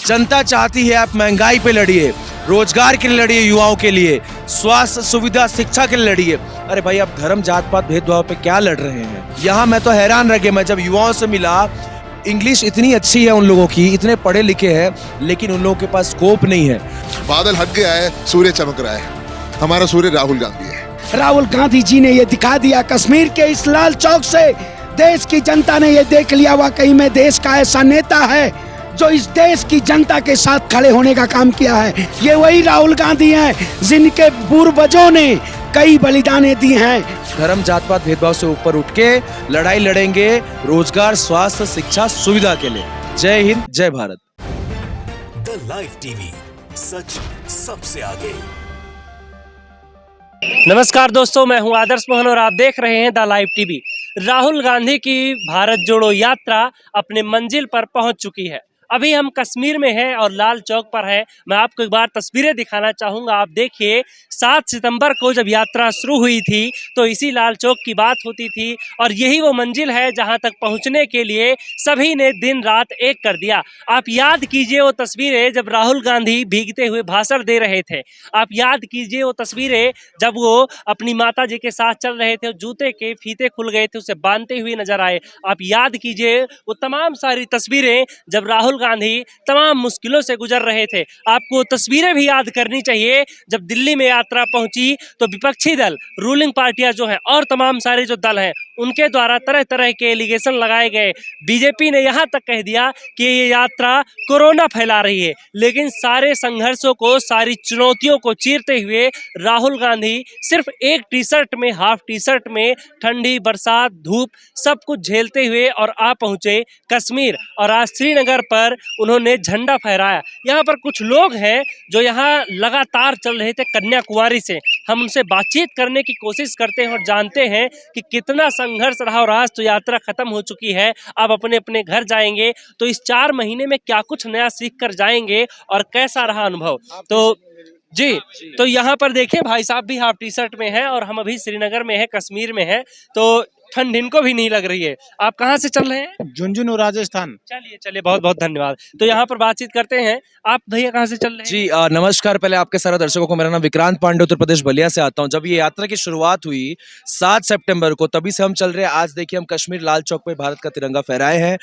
जनता चाहती है आप महंगाई पे लड़िए, रोजगार के लिए लड़िए, युवाओं के लिए, स्वास्थ्य सुविधा शिक्षा के लिए लड़िए। अरे भाई आप धर्म जात पात भेदभाव पे क्या लड़ रहे हैं? यहाँ मैं तो हैरान रह गया, मैं जब युवाओं से मिला, इंग्लिश इतनी अच्छी है उन लोगों की, इतने पढ़े लिखे हैं, लेकिन उन लोगों के पास स्कोप नहीं है। बादल हट गया है, सूर्य चमक रहा है। हमारा सूर्य राहुल गांधी है। राहुल गांधी जी ने ये दिखा दिया, कश्मीर के इस लाल चौक से देश की जनता ने ये देख लिया, वाकई में देश का ऐसा नेता है जो इस देश की जनता के साथ खड़े होने का काम किया है। ये वही राहुल गांधी हैं जिनके पूर्वजों ने कई बलिदानें दी हैं। धर्म जात पात भेदभाव से ऊपर उठ के लड़ाई लड़ेंगे रोजगार स्वास्थ्य शिक्षा सुविधा के लिए। जय हिंद, जय भारत। द लाइव टीवी, सच सबसे आगे। नमस्कार दोस्तों, मैं हूं आदर्श मोहन और आप देख रहे हैं the live TV. Rahul Gandhi की भारत जोड़ो यात्रा अपने मंजिल पर पहुंच चुकी है। अभी हम कश्मीर में हैं और लाल चौक पर हैं। मैं आपको एक बार तस्वीरें दिखाना चाहूँगा। आप देखिए, 7 सितंबर को जब यात्रा शुरू हुई थी तो इसी लाल चौक की बात होती थी और यही वो मंजिल है जहां तक पहुंचने के लिए सभी ने दिन रात एक कर दिया। आप याद कीजिए वो तस्वीरें जब राहुल गांधी भीगते हुए भाषण दे रहे थे। आप याद कीजिए वो तस्वीरें जब वो अपनी माता जी के साथ चल रहे थे, जूते के फीते खुल गए थे, उसे बांधते हुए नजर आए। आप याद कीजिए वो तमाम सारी तस्वीरें जब राहुल गांधी तमाम मुश्किलों से गुजर रहे थे। आपको तस्वीरें भी याद करनी चाहिए जब दिल्ली में यात्रा पहुंची तो विपक्षी दल, रूलिंग पार्टियां जो हैं और तमाम सारे जो दल हैं, उनके द्वारा तरह तरह के एलिगेशन लगाए गए। बीजेपी ने यहां तक कह दिया कि ये यात्रा कोरोना फैला रही है, लेकिन सारे संघर्षों को, सारी चुनौतियों को चीरते हुए राहुल गांधी सिर्फ एक टी शर्ट में, हाफ टी शर्ट में, ठंडी बरसात धूप सब कुछ झेलते हुए और आ पहुंचे कश्मीर। और आज श्रीनगर पर उन्होंने झंडा फहराया। यहाँ पर कुछ लोग हैं जो यहाँ लगातार चल रहे थे कन्याकुमारी से। हम उनसे बातचीत करने की कोशिश करते हैं और जानते हैं कि कितना संघर्ष रहा और आज तो यात्रा खत्म हो चुकी है। आप अपने अपने घर जाएंगे तो इस 4 महीने में क्या कुछ नया सीख कर जाएंगे और कैसा रहा अनुभव। तो जी, तो यहाँ पर देखिए भाई साहब भी हाफ टी शर्ट में है और हम अभी श्रीनगर में है, कश्मीर में है, तो ठंड इनको भी नहीं लग रही है। आप कहाँ से चल रहे हैं? झुंझुनू राजस्थान। चलिए बहुत बहुत धन्यवाद। तो यहाँ पर बातचीत करते हैं। आप भैया कहाँ से चल रहे हैं? जी नमस्कार। पहले आपके सारे दर्शकों को, मेरा नाम विक्रांत पांडे, उत्तर प्रदेश बलिया से आता हूँ। जब ये यात्रा की शुरुआत हुई 7 सितंबर को, तभी से हम चल रहे हैं। आज देखिए हम कश्मीर लाल चौक पे भारत का तिरंगा फहराए हैं।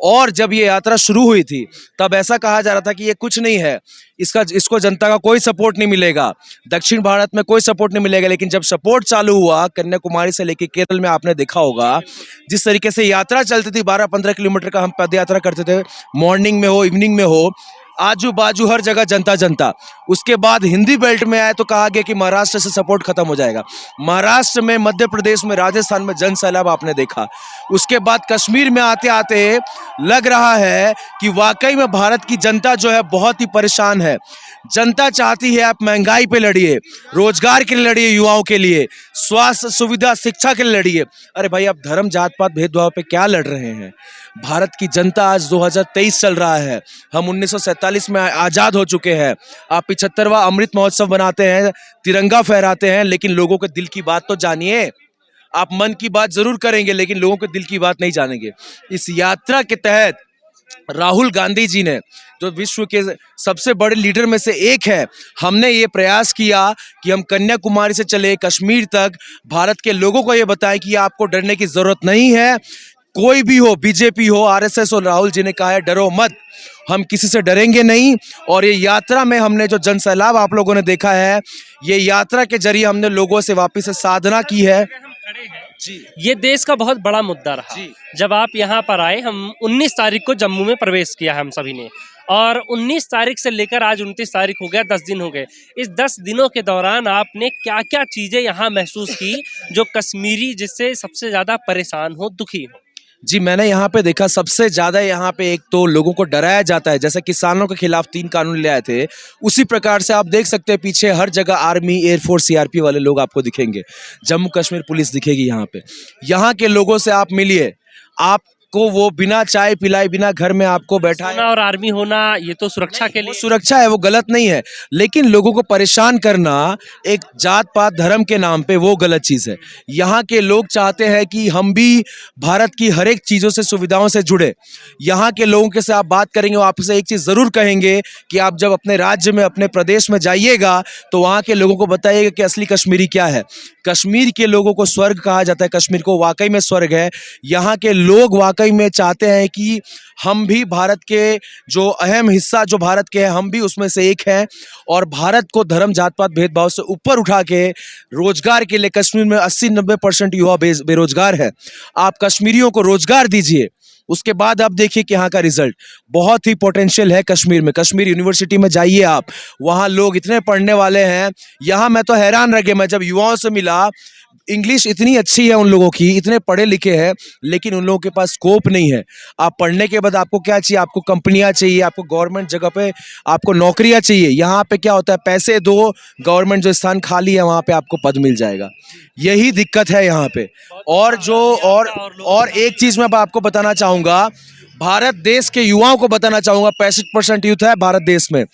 और जब ये यात्रा शुरू हुई थी तब ऐसा कहा जा रहा था कि ये कुछ नहीं है, इसको जनता का कोई सपोर्ट नहीं मिलेगा, दक्षिण भारत में कोई सपोर्ट नहीं मिलेगा। लेकिन जब सपोर्ट चालू हुआ कन्याकुमारी से लेकर केरल में, आपने देखा होगा जिस तरीके से यात्रा चलती थी, 12-15 किलोमीटर का हम पद यात्रा करते थे, मॉर्निंग में हो इवनिंग में हो, आजू बाजू हर जगह जनता जनता। उसके बाद हिंदी बेल्ट में आए तो कहा गया कि महाराष्ट्र से सपोर्ट खत्म हो जाएगा। महाराष्ट्र में, मध्य प्रदेश में, राजस्थान में जन सैलाब आपने देखा। उसके बाद कश्मीर में आते आते लग रहा है कि वाकई में भारत की जनता जो है बहुत ही परेशान है। जनता चाहती है आप महंगाई पे लड़िए, रोजगार के लिए लड़िए, युवाओं के लिए, स्वास्थ्य सुविधा शिक्षा के लिए लड़िए। अरे भाई आप धर्म जात पात भेदभाव पे क्या लड़ रहे हैं? भारत की जनता, आज 2023 चल रहा है, हम 1947 में आजाद हो चुके हैं। आप 75वां अमृत महोत्सव बनाते हैं, तिरंगा फहराते हैं, लेकिन लोगों के दिल की बात तो जानिए। आप मन की बात जरूर करेंगे लेकिन लोगों के दिल की बात नहीं जानेंगे। इस यात्रा के तहत राहुल गांधी जी ने, जो विश्व के सबसे बड़े लीडर में से एक है, हमने ये प्रयास किया कि हम कन्याकुमारी से चले कश्मीर तक, भारत के लोगों को ये बताएं कि आपको डरने की जरूरत नहीं है। कोई भी हो, बीजेपी हो, आरएसएस हो, राहुल जी ने कहा है डरो मत, हम किसी से डरेंगे नहीं। और ये यात्रा में हमने जो जन सैलाब आप लोगों ने देखा है, ये यात्रा के जरिए हमने लोगों से वापस से साधना की है। जी, ये देश का बहुत बड़ा मुद्दा रहा। जब आप यहाँ पर आए, हम 19 तारीख को जम्मू में प्रवेश किया हम सभी ने, और 19 तारीख से लेकर आज 29 तारीख हो गया, 10 दिन हो गए। इस 10 दिनों के दौरान आपने क्या क्या चीजें यहाँ महसूस की जो कश्मीरी जिससे सबसे ज्यादा परेशान हो, दुखी हो? जी, मैंने यहाँ पे देखा सबसे ज्यादा यहाँ पे एक तो लोगों को डराया जाता है। जैसे किसानों के खिलाफ 3 कानून ले आए थे, उसी प्रकार से आप देख सकते हैं पीछे हर जगह आर्मी, एयरफोर्स, सीआरपी वाले लोग आपको दिखेंगे। जम्मू कश्मीर पुलिस दिखेगी यहाँ पे। यहाँ के लोगों से आप मिलिए, आप आपको वो बिना चाय पिलाए बिना घर में आपको बैठाए, सेना और आर्मी होना ये तो सुरक्षा के वो लिए। सुरक्षा है, वो गलत नहीं है, लेकिन लोगों को परेशान करना एक जात पात धर्म के नाम पे वो गलत चीज है। यहाँ के लोग चाहते हैं कि हम भी भारत की हर एक चीजों से सुविधाओं से जुड़े। यहाँ के लोगों के से आप बात करेंगे, वो आपसे एक चीज जरूर कहेंगे कि आप जब अपने राज्य में अपने प्रदेश में जाइएगा तो वहाँ के लोगों को बताइएगा कि असली कश्मीरी क्या है। कश्मीर के लोगों को स्वर्ग कहा जाता है, कश्मीर को वाकई में स्वर्ग है। यहाँ के लोग वाकई में चाहते हैं कि हम भी भारत के जो अहम हिस्सा जो भारत के हैं हम भी उसमें से एक हैं, और भारत को धर्म जात पात भेदभाव से ऊपर उठा के रोजगार के लिए कश्मीर में 80-90% युवा बेरोजगार है। आप कश्मीरियों को रोजगार दीजिए, उसके बाद आप देखिए कि यहाँ का रिजल्ट बहुत ही पोटेंशियल है कश्मीर में। कश्मीर यूनिवर्सिटी में जाइए आप, वहाँ लोग इतने पढ़ने वाले हैं। यहाँ मैं तो हैरान रह गया, मैं जब युवाओं से मिला, इंग्लिश इतनी अच्छी है उन लोगों की, इतने पढ़े लिखे हैं, लेकिन उन लोगों के पास स्कोप नहीं है। आप पढ़ने के बाद आपको क्या चाहिए? आपको कंपनियां चाहिए, आपको गवर्नमेंट जगह पे आपको नौकरियां चाहिए। यहाँ पे क्या होता है, पैसे दो, गवर्नमेंट जो स्थान खाली है वहाँ पे आपको पद मिल जाएगा। यही दिक्कत है यहाँ पे। और एक चीज मैं आपको बताना चाहूंगा, भारत देश के युवाओं को बताना चाहूंगा, 65% यूथ है भारत देश में,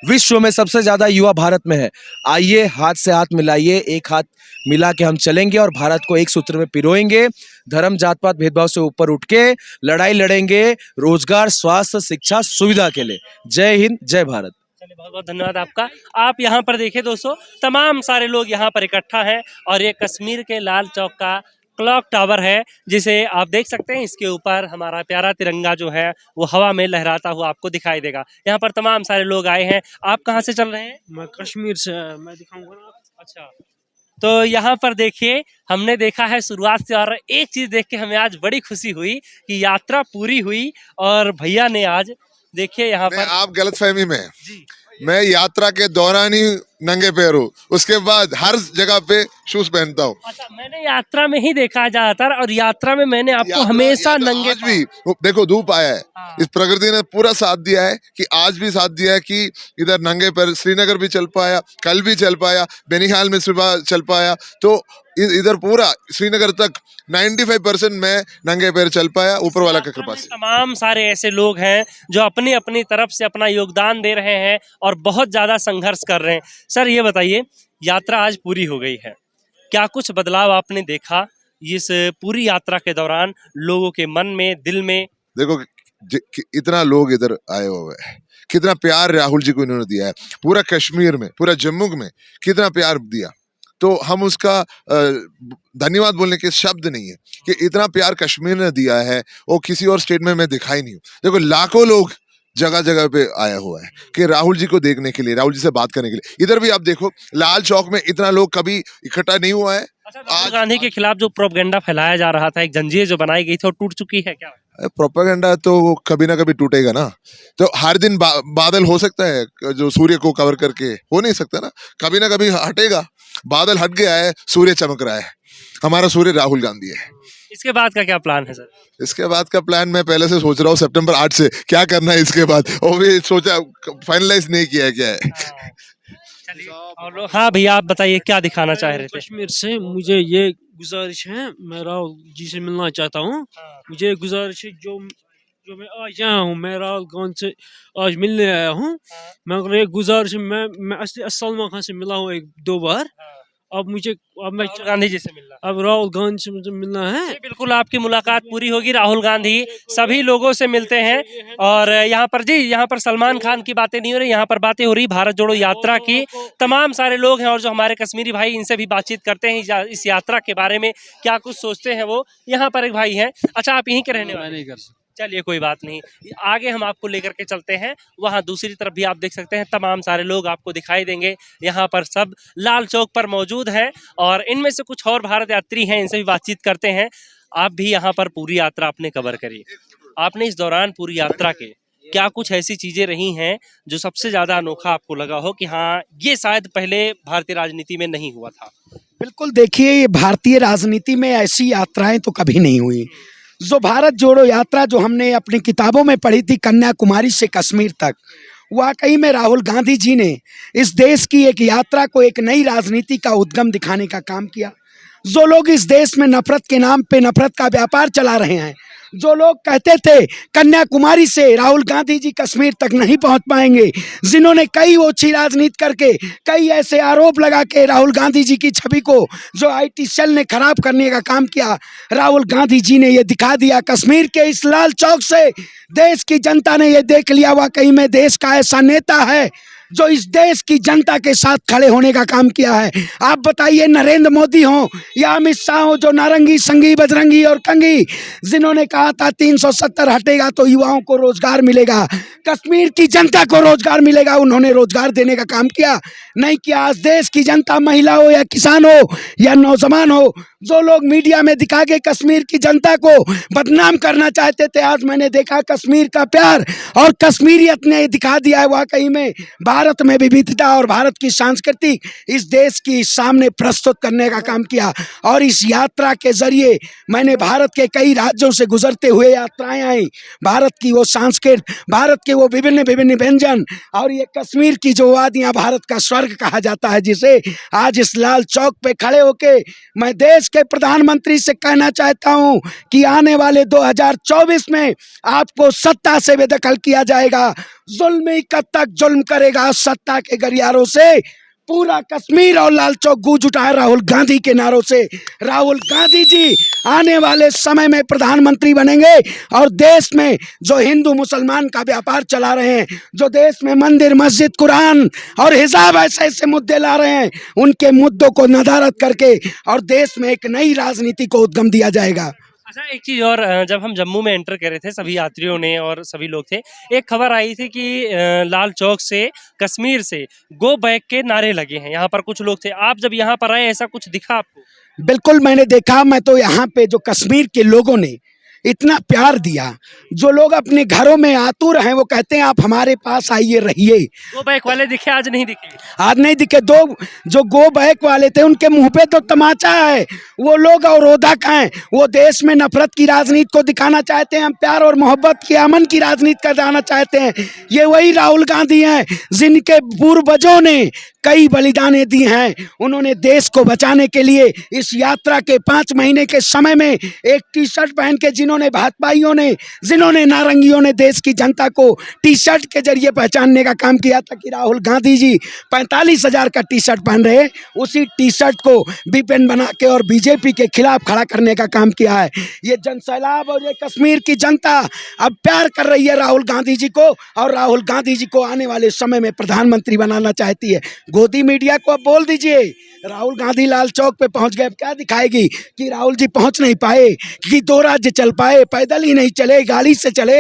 विश्व में सबसे ज्यादा युवा भारत में है। आइए हाथ से हाथ मिलाइए, एक हाथ मिला के हम चलेंगे और भारत को एक सूत्र में पिरोएंगे। धर्म जात पात भेदभाव से ऊपर उठ के लड़ाई लड़ेंगे रोजगार, स्वास्थ्य, शिक्षा, सुविधा के लिए। जय हिंद, जय भारत। चलिए, बहुत बहुत धन्यवाद आपका। आप यहाँ पर देखिए दोस्तों, तमाम सारे लोग यहाँ पर इकट्ठा हैं और ये कश्मीर के लाल चौक का क्लॉक टावर है, जिसे आप देख सकते हैं। इसके ऊपर हमारा प्यारा तिरंगा जो है वो हवा में लहराता हुआ आपको दिखाई देगा। यहाँ पर तमाम सारे लोग आए हैं। आप कहाँ से चल रहे हैं? मैं कश्मीर से, मैं दिखाऊंगा ना। अच्छा, तो यहाँ पर देखिए, हमने देखा है शुरुआत से, और एक चीज देख के हमें आज बड़ी खुशी हुई कि यात्रा पूरी हुई और भैया ने आज देखिए यहाँ पर। आप गलतफहमी में हैं। जी, मैं यात्रा के दौरान ही नंगे पैर हूँ, उसके बाद हर जगह पे शूज पहनता हूँ। अच्छा, मैंने यात्रा में ही देखा है ज्यादातर, और यात्रा में मैंने आपको यात्रा- हमेशा यात्रा नंगे आज भी देखो धूप आया है, हाँ। इस प्रकृति ने पूरा साथ दिया है कि आज भी साथ दिया है कि इधर नंगे पैर श्रीनगर भी चल पाया, कल भी चल पाया, बेनिहाल में सुबह चल पाया, तो इधर पूरा श्रीनगर तक 95% मैं नंगे पैर चल पाया, ऊपर वाला की कृपा से। तमाम सारे ऐसे लोग हैं जो अपनी अपनी तरफ से अपना योगदान दे रहे हैं और बहुत ज्यादा संघर्ष कर रहे हैं। सर ये बताइए, यात्रा आज पूरी हो गई है, क्या कुछ बदलाव आपने देखा इस पूरी यात्रा के दौरान लोगों के मन में, दिल में? देखो इतना लोग इधर आए हुए हैं, कितना प्यार राहुल जी को इन्होंने दिया है, पूरा कश्मीर में, पूरा जम्मू में कितना प्यार दिया, तो हम उसका धन्यवाद बोलने के शब्द नहीं है कि इतना प्यार कश्मीर ने दिया है, वो किसी और स्टेट में मैं दिखा ही नहीं हूँ। देखो लाखों लोग जगह जगह पे आया हुआ है कि राहुल जी को देखने के लिए, राहुल जी से बात करने के लिए। इधर भी आप देखो, लाल चौक में इतना लोग कभी इकट्ठा नहीं हुआ है। अच्छा, राहुल गांधी के खिलाफ जो प्रोपेगेंडा फैलाया जा रहा था, एक जंजीर जो बनाई गई थी, वो टूट चुकी है क्या? प्रोपेगेंडा तो वो कभी ना कभी टूटेगा ना। तो हर दिन बादल हो सकता है जो सूर्य को कवर करके, हो नहीं सकता ना, कभी ना कभी हटेगा। बादल हट गया है, सूर्य चमक रहा है, हमारा सूर्य राहुल गांधी है। इसके बाद का क्या प्लान है सर? इसके बाद का प्लान मैं पहले से सोच रहा हूँ, सितंबर 8 से क्या करना है इसके बाद, वो भी सोचा, फाइनलाइज नहीं किया है क्या है। और हाँ भैया, आप बताइए क्या दिखाना चाह रहे थे? कश्मीर से मुझे ये गुजारिश है, मैं राहुल जी से मिलना चाहता हूँ। मुझे गुजारिश है, जो मैं आज आया हूँ, मैं राहुल गांधी से आज मिलने आया हूँ। मगर ये गुजारिश है, मैं असली सलमान खान से मिला हूँ 1-2 बार। अब मैं राहुल गांधी जी से मिलना, अब राहुल गांधी से मुझे मिलना है। जी, बिल्कुल आपकी मुलाकात पूरी होगी। राहुल गांधी सभी लोगों से मिलते हैं। और यहाँ पर जी, यहाँ पर सलमान खान की बातें नहीं हो रही, यहाँ पर बातें हो रही भारत जोड़ो यात्रा की। तमाम सारे लोग हैं और जो हमारे कश्मीरी भाई, इनसे भी बातचीत करते हैं इस यात्रा के बारे में, क्या कुछ सोचते हैं वो। यहाँ पर एक भाई हैं। अच्छा, आप यहीं के रहने वाले? नहीं कर सकता। चलिए कोई बात नहीं, आगे हम आपको लेकर के चलते हैं। वहाँ दूसरी तरफ भी आप देख सकते हैं, तमाम सारे लोग आपको दिखाई देंगे। यहाँ पर सब लाल चौक पर मौजूद हैं और इनमें से कुछ और भारत यात्री हैं, इनसे भी बातचीत करते हैं। आप भी यहाँ पर पूरी यात्रा आपने कवर करी, आपने इस दौरान पूरी यात्रा के क्या कुछ ऐसी चीजें रही हैं जो सबसे ज्यादा अनोखा आपको लगा हो कि हाँ, ये शायद पहले भारतीय राजनीति में नहीं हुआ था? बिल्कुल, देखिए ये भारतीय राजनीति में ऐसी यात्राएं तो कभी नहीं हुई। जो भारत जोड़ो यात्रा जो हमने अपनी किताबों में पढ़ी थी, कन्याकुमारी से कश्मीर तक, वाकई में राहुल गांधी जी ने इस देश की एक यात्रा को एक नई राजनीति का उद्गम दिखाने का काम किया। जो लोग इस देश में नफरत के नाम पे नफरत का व्यापार चला रहे हैं, जो लोग कहते थे कन्याकुमारी से राहुल गांधी जी कश्मीर तक नहीं पहुंच पाएंगे, जिन्होंने कई ओछी राजनीति करके कई ऐसे आरोप लगा के राहुल गांधी जी की छवि को जो आईटी सेल ने खराब करने का काम किया, राहुल गांधी जी ने ये दिखा दिया। कश्मीर के इस लाल चौक से देश की जनता ने ये देख लिया वाकई में देश का ऐसा नेता है जो इस देश की जनता के साथ खड़े होने का काम किया है। आप बताइए, नरेंद्र मोदी हो या अमित शाह हो, जो नारंगी संगी बजरंगी और कंगी, जिन्होंने कहा था 370 हटेगा तो युवाओं को रोजगार मिलेगा, कश्मीर की जनता को रोजगार मिलेगा, उन्होंने रोजगार देने का काम किया नहीं किया। आज देश की जनता, महिला हो या किसान हो या नौजवान हो, जो लोग मीडिया में दिखा के कश्मीर की जनता को बदनाम करना चाहते थे, आज मैंने देखा कश्मीर का प्यार और कश्मीरियत ने दिखा दिया है वाकई में भारत में विविधता और भारत की संस्कृति इस देश की सामने प्रस्तुत करने का काम किया। और इस यात्रा के जरिए मैंने भारत के कई राज्यों से गुजरते हुए यात्राएं आई, भारत की वो संस्कृति, भारत के वो विभिन्न विभिन्न व्यंजन और ये कश्मीर की जो वादियां भारत का स्वर्ग कहा जाता है, जिसे आज इस लाल चौक पे खड़े होके मैं देश के प्रधानमंत्री से कहना चाहता हूं कि आने वाले 2024 में आपको सत्ता से बेदखल किया जाएगा। जुल्म ही कब तक जुल्म करेगा, सत्ता के गलियारों से पूरा कश्मीर और लाल चौक गूंज उठा है राहुल गांधी के नारों से। राहुल गांधी जी आने वाले समय में प्रधानमंत्री बनेंगे और देश में जो हिंदू मुसलमान का व्यापार चला रहे हैं, जो देश में मंदिर मस्जिद कुरान और हिजाब ऐसे ऐसे मुद्दे ला रहे हैं, उनके मुद्दों को नदारद करके और देश में एक नई राजनीति को उद्गम दिया जाएगा। अच्छा, एक चीज़ और, जब हम जम्मू में एंटर कर रहे थे सभी यात्रियों ने और सभी लोग थे, एक खबर आई थी कि लाल चौक से कश्मीर से गो बैक के नारे लगे हैं। यहाँ पर कुछ लोग थे, आप जब यहाँ पर आए ऐसा कुछ दिखा आपको? बिल्कुल मैंने देखा। मैं तो यहाँ पे जो कश्मीर के लोगों ने इतना प्यार दिया, जो लोग अपने घरों में आतुर हैं, वो कहते हैं आप हमारे पास आइए रहिए। गो बैक वाले दिखे, आज नहीं दिखे? आज नहीं दिखे। दो जो गो बैक वाले थे उनके मुंह पे तो तमाचा है, वो लोग अवरोधक हैं, वो देश में नफरत की राजनीति को दिखाना चाहते हैं, हम प्यार और मोहब्बत की अमन की राजनीति का जाना चाहते हैं। ये वही राहुल गांधी हैं जिनके पूर्वजों ने कई बलिदानें दी हैं। उन्होंने देश को बचाने के लिए इस यात्रा के 5 महीने के समय में एक टी शर्ट पहन के, जिन्होंने भाजपाइयों ने, जिन्होंने नारंगियों ने देश की जनता को टी शर्ट के जरिए पहचानने का काम किया था कि राहुल गांधी जी 45,000 का टी शर्ट पहन रहे, उसी टी शर्ट को विपिन बना के और बीजेपी के खिलाफ खड़ा करने का काम किया है। ये जन सैलाब और ये कश्मीर की जनता अब प्यार कर रही है राहुल गांधी जी को और राहुल गांधी जी को आने वाले समय में प्रधानमंत्री बनाना चाहती है। गोदी मीडिया को अब बोल दीजिए, राहुल गांधी लाल चौक पे पहुंच गए, अब क्या दिखाएगी कि राहुल जी पहुंच नहीं पाए, कि 2 राज्य चल पाए, पैदल ही नहीं चले, गाड़ी से चले।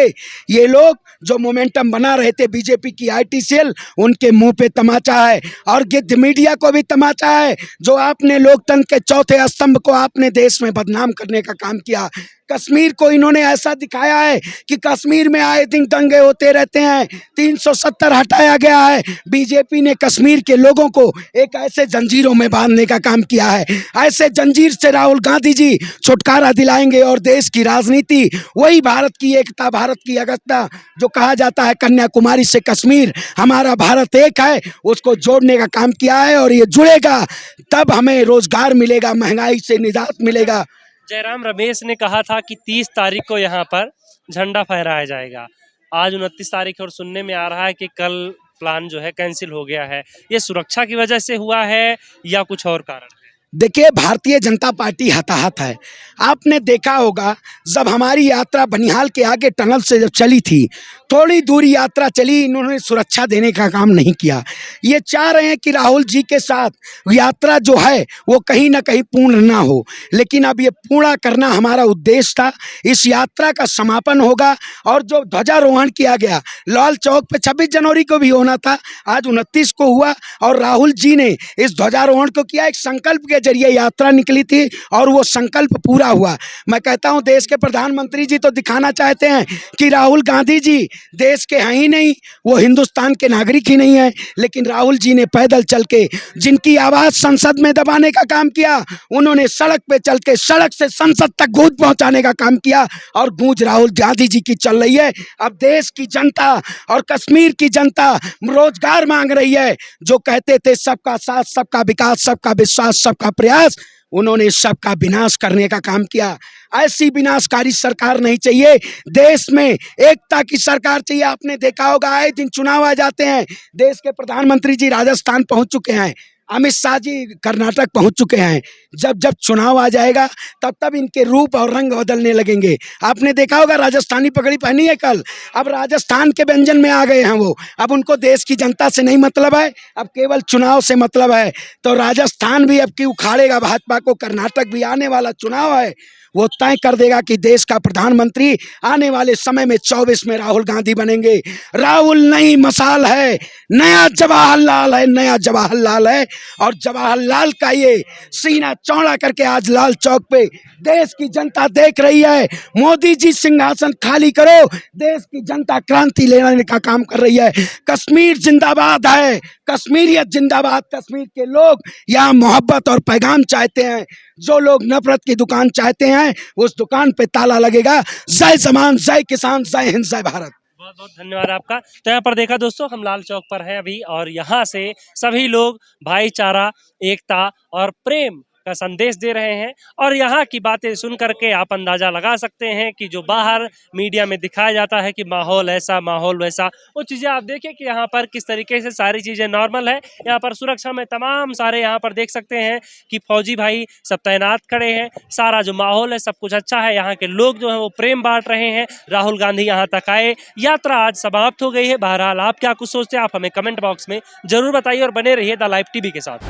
ये लोग जो मोमेंटम बना रहे थे बीजेपी की आईटी सेल, उनके मुंह पे तमाचा है और गिद्ध मीडिया को भी तमाचा है, जो आपने लोकतंत्र के चौथे स्तंभ को आपने देश में बदनाम करने का काम किया। कश्मीर को इन्होंने ऐसा दिखाया है कि कश्मीर में आए दिन दंगे होते रहते हैं, 370 हटाया गया है। बीजेपी ने कश्मीर के लोगों को एक ऐसे जंजीरों में बांधने का काम किया है, ऐसे जंजीर से राहुल गांधी जी छुटकारा दिलाएंगे और देश की राजनीति वही भारत की एकता, भारत की अगत्ता, जो कहा जाता है कन्याकुमारी से कश्मीर, हमारा भारत एक है, उसको जोड़ने का काम किया है। और ये जुड़ेगा तब हमें रोजगार मिलेगा, महंगाई से निजात मिलेगा। जयराम रमेश ने कहा था कि 30 तारीख को यहाँ पर झंडा फहराया जाएगा। आज 29 तारीख और सुनने में आ रहा है कि कल प्लान जो है कैंसिल हो गया है। ये सुरक्षा की वजह से हुआ है या कुछ और कारण है? देखिए, भारतीय जनता पार्टी हताहत है। आपने देखा होगा जब हमारी यात्रा बनिहाल के आगे टनल से जब चली थी, थोड़ी दूरी यात्रा चली, इन्होंने सुरक्षा देने का काम नहीं किया। ये चाह रहे हैं कि राहुल जी के साथ यात्रा जो है वो कहीं ना कहीं पूर्ण ना हो, लेकिन अब ये पूरा करना हमारा उद्देश्य था। इस यात्रा का समापन होगा और जो ध्वजारोहण किया गया लाल चौक पे 26 जनवरी को भी होना था, आज 29 को हुआ और राहुल जी ने इस ध्वजारोहण को किया। एक संकल्प के जरिए यात्रा निकली थी और वो संकल्प पूरा हुआ। मैं कहता हूं देश के प्रधानमंत्री जी तो दिखाना चाहते हैं कि राहुल गांधी जी देश के हैं ही नहीं, वो हिंदुस्तान के नागरिक ही नहीं है, लेकिन राहुल जी ने पैदल चल के जिनकी आवाज संसद में दबाने का काम किया, उन्होंने सड़क पे चल के सड़क से संसद तक गूंज पहुंचाने का काम किया और गूंज राहुल गांधी जी की चल रही है। अब देश की जनता और कश्मीर की जनता रोजगार मांग रही है। जो कहते थे सबका साथ, सबका विकास, सबका विश्वास, सबका प्रयास, उन्होंने सबका विनाश करने का काम किया। ऐसी विनाशकारी सरकार नहीं चाहिए, देश में एकता की सरकार चाहिए। आपने देखा होगा आए दिन चुनाव आ जाते हैं, देश के प्रधानमंत्री जी राजस्थान पहुंच चुके हैं, अमित शाह जी कर्नाटक पहुंच चुके हैं। जब जब चुनाव आ जाएगा तब तब इनके रूप और रंग बदलने लगेंगे। आपने देखा होगा राजस्थानी पगड़ी पहनी है कल, अब राजस्थान के व्यंजन में आ गए हैं वो। अब उनको देश की जनता से नहीं मतलब है, अब केवल चुनाव से मतलब है। तो राजस्थान भी अब की उखाड़ेगा भाजपा को, कर्नाटक भी आने वाला चुनाव है वो तय कर देगा कि देश का प्रधानमंत्री आने वाले समय में 24 में राहुल गांधी बनेंगे। राहुल नई मसाल है, नया जवाहरलाल है, नया जवाहरलाल है। और जवाहरलाल का ये सीना चौड़ा करके आज लाल चौक पे देश की जनता देख रही है। मोदी जी सिंहासन खाली करो, देश की जनता क्रांति लेने का काम कर रही है। कश्मीर जिंदाबाद है, कश्मीरियत जिंदाबाद। कश्मीर के लोग यहाँ मोहब्बत और पैगाम चाहते हैं। जो लोग नफरत की दुकान चाहते हैं उस दुकान पे ताला लगेगा। जय जवान, जय किसान, जय हिंद, जय भारत। बहुत बहुत धन्यवाद आपका। तो यहाँ पर देखा दोस्तों, हम लाल चौक पर हैं अभी और यहाँ से सभी लोग भाईचारा, एकता और प्रेम का संदेश दे रहे हैं। और यहाँ की बातें सुन करके आप अंदाजा लगा सकते हैं कि जो बाहर मीडिया में दिखाया जाता है कि माहौल ऐसा, माहौल वैसा, वो चीज़ें आप देखें कि यहाँ पर किस तरीके से सारी चीज़ें नॉर्मल है। यहाँ पर सुरक्षा में तमाम सारे यहाँ पर देख सकते हैं कि फौजी भाई सब तैनात खड़े हैं। सारा जो माहौल है सब कुछ अच्छा है। यहाँ के लोग जो है वो प्रेम बांट रहे हैं। राहुल गांधी यहाँ तक आए, यात्रा आज समाप्त हो गई है। बहरहाल आप क्या कुछ सोचते हैं आप हमें कमेंट बॉक्स में जरूर बताइए और बने रहिए द लाइव टीवी के साथ।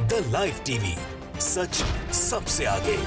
द लाइव टीवी, सच सबसे आगे।